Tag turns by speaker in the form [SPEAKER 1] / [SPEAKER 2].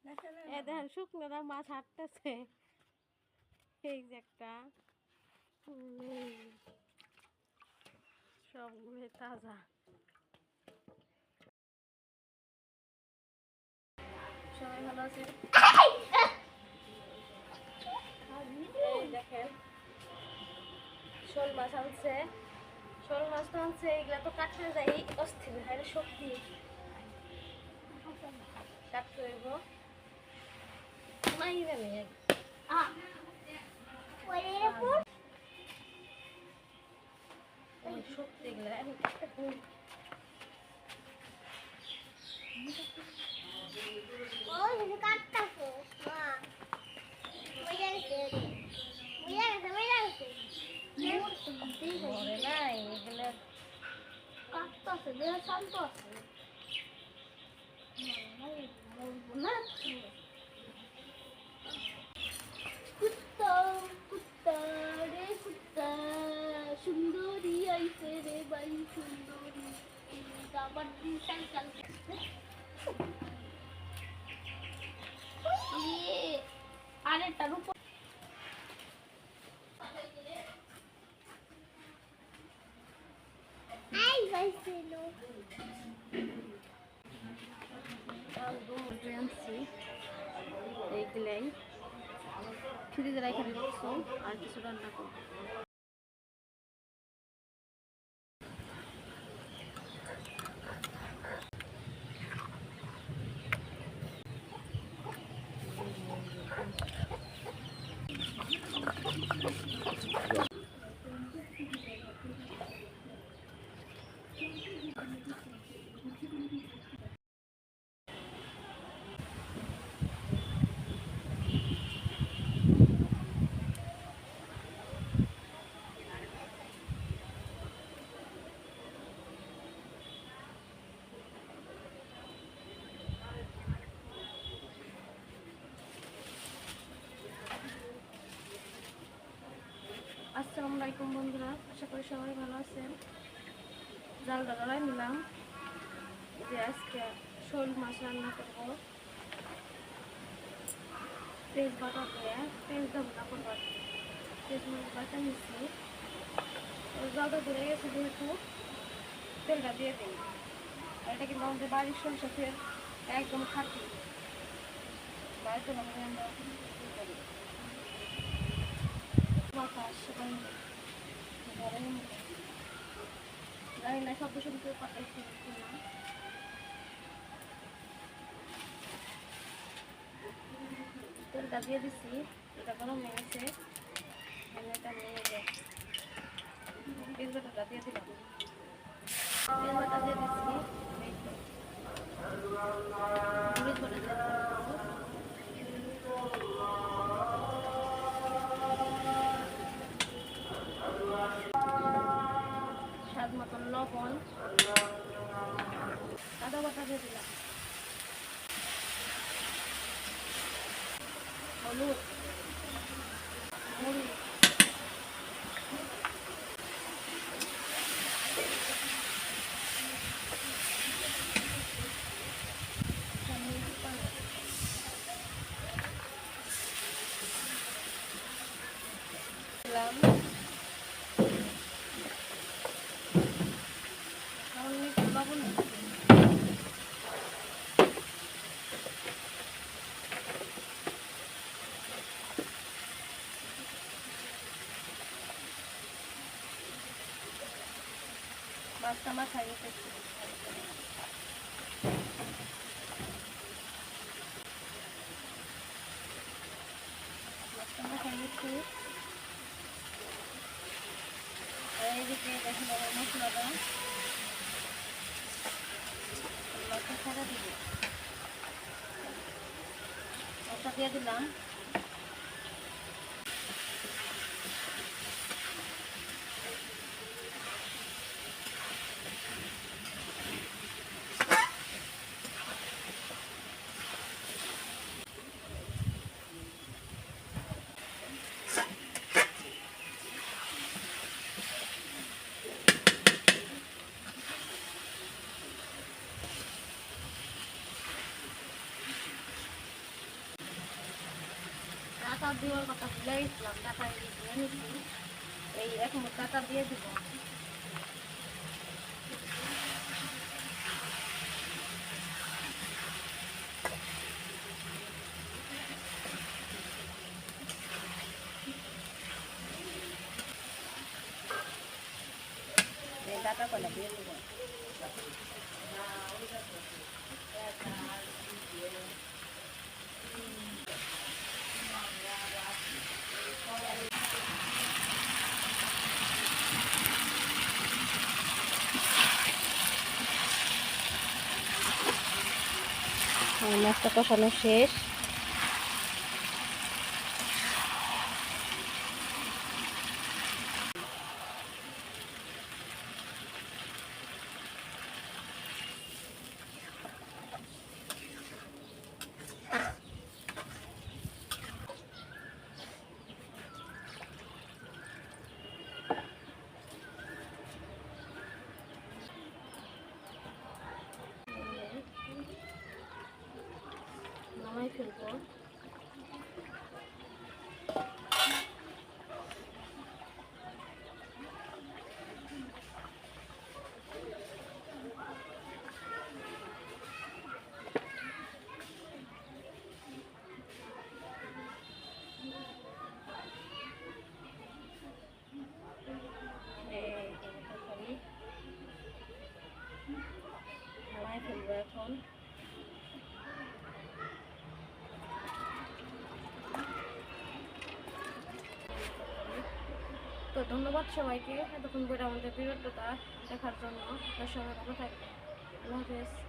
[SPEAKER 1] দেখেন শুকনোরা মাছ হাঁটতেছে, এই যে একটা সবগুলো তাজা। সবাই ভালো আছে? দেখেন শোল মাছ আনছে, শোল মাছ তো আনছে, এগুলা তো কাটতে যাই অস্থির হয়, শক্তি কাটতে হইব মাইরা নেই শক্তি এগুলা শান্ত আছে কুত্তা কুত্তা রে কুত্তা সুন্দরী আইছে রে বাই সুন্দরী আবার সাইকেল আরেকটার উপর এইগুলাই ফ্রিজে রেখে দিচ্ছি আর কিছু রান্না করবো। আসসালামু আলাইকুম বন্ধুরা, আশা করি সবাই ভালো আছেন। জালটা ধরাই নিলাম যে আজকে শোল মাছ রান্না করবো, পেঁয়াজ বাটা দিয়ে পেঁয়াজ রান্না করবো। পেঁয়াজ মাছ বাটা নিচ্ছি, জালটা ধরে গেছে যেহেতু তেলটা দিয়ে দিই। আর এটা কিন্তু আমাদের বাড়ির সরষে তেল, একদম খাঁটি, বাড়িতে ভাবে আমরা করি বাতাস জানি না শব্দ শুনতে পাঠাইছি না। তেলটা দিয়ে দিচ্ছি, এটা গরম হয়ে গেছে, এটা নিয়ে যায় পেঁয়াজ বাটাটা দিয়ে দিলাম, পেঁয়াজ বাটা দিয়ে দিচ্ছি, মরিচ বাটা দিয়ে দিলাম, স্বাদ মতন লবণ, আদা বাটা দিয়ে দিলাম, হলুদ, মরিচ, দিলাম লবণ, মাছটা মাথায় রেখেছি, মাছটা মাথায় রেখেছি। আর এইদিকে দেখেন আমার মশলাটা মাছটা ছাড়া দিব, মশলা দিয়ে দিলাম, ডাটা দেওয়ার কথা ভুলে গেছিলাম, ডাটা দিয়ে নিচ্ছি। এই এক মুঠ ডাটা দিয়ে দিব। এই ডাটা কলা দিয়ে দিব। মাছটা কষানো শেষ। নামাই ফেলবো। নামাই ফেলবো এখন। তো ধন্যবাদ সবাইকে এতক্ষণ ধরে আমাদের ভিডিওটা দেখার জন্য। সবাই ভালো থাকবেন। আল্লাহ হাফেজ।